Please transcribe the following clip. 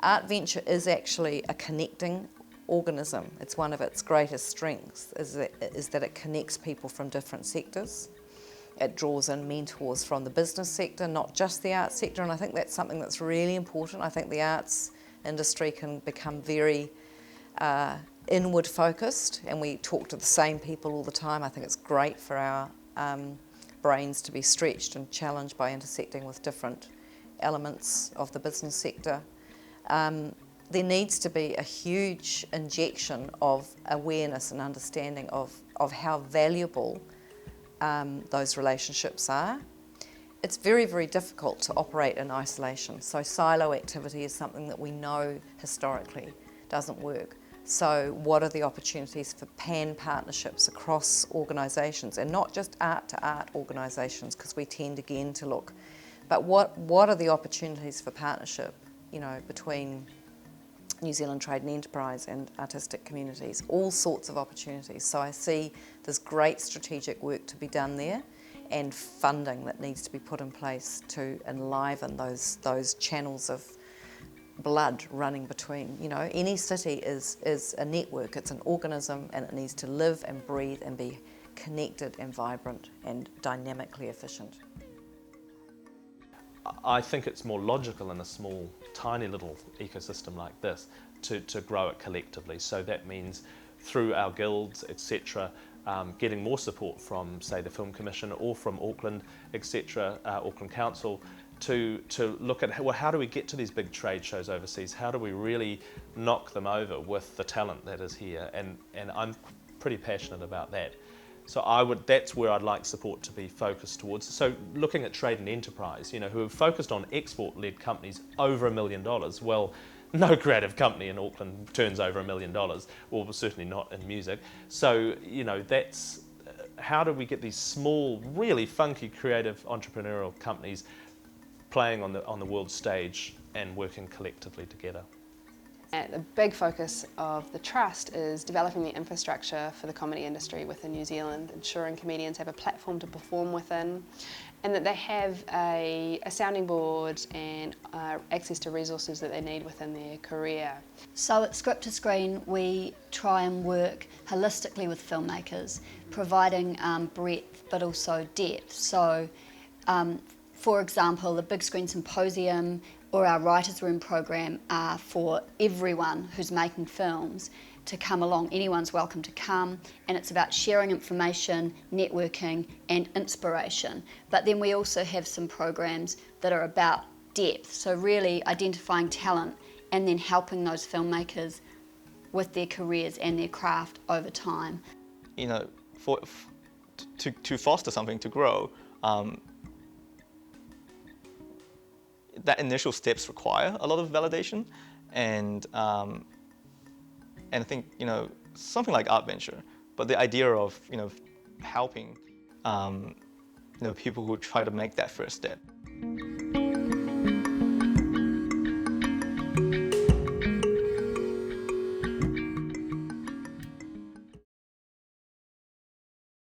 Art Venture is actually a connecting organism. It's one of its greatest strengths, is that it connects people from different sectors. It draws in mentors from the business sector, not just the arts sector, and I think that's something that's really important. I think the arts industry can become very inward focused, and we talk to the same people all the time. I think it's great for our brains to be stretched and challenged by intersecting with different elements of the business sector. There needs to be a huge injection of awareness and understanding of how valuable those relationships are. It's very, very difficult to operate in isolation. So silo activity is something that we know historically doesn't work. So what are the opportunities for pan-partnerships across organisations, and not just art-to-art organisations, because we tend again to look, but what are the opportunities for partnership, between New Zealand Trade and Enterprise and artistic communities, all sorts of opportunities. So I see there's great strategic work to be done there, and funding that needs to be put in place to enliven those channels of blood running between. Any city is a network, it's an organism, and it needs to live and breathe and be connected and vibrant and dynamically efficient. I think it's more logical in a small, tiny little ecosystem like this to grow it collectively. So that means through our guilds, etc., getting more support from, say, the Film Commission or from Auckland, etc., Auckland Council, to look at how do we get to these big trade shows overseas? How do we really knock them over with the talent that is here? And I'm pretty passionate about that. So that's where I'd like support to be focused towards. So looking at trade and enterprise, who have focused on export-led companies over $1 million. Well, no creative company in Auckland turns over $1 million, or certainly not in music. So, that's how do we get these small, really funky, creative, entrepreneurial companies playing on the world stage and working collectively together. And the big focus of the Trust is developing the infrastructure for the comedy industry within New Zealand, ensuring comedians have a platform to perform within, and that they have a sounding board and access to resources that they need within their career. So at Script to Screen, we try and work holistically with filmmakers, providing breadth but also depth. So, for example, the Big Screen Symposium or our Writers' Room program are for everyone who's making films to come along. Anyone's welcome to come, and it's about sharing information, networking and inspiration. But then we also have some programs that are about depth, so really identifying talent and then helping those filmmakers with their careers and their craft over time. To foster something to grow, that initial steps require a lot of validation, and I think something like Art Venture, but the idea of helping people who try to make that first step.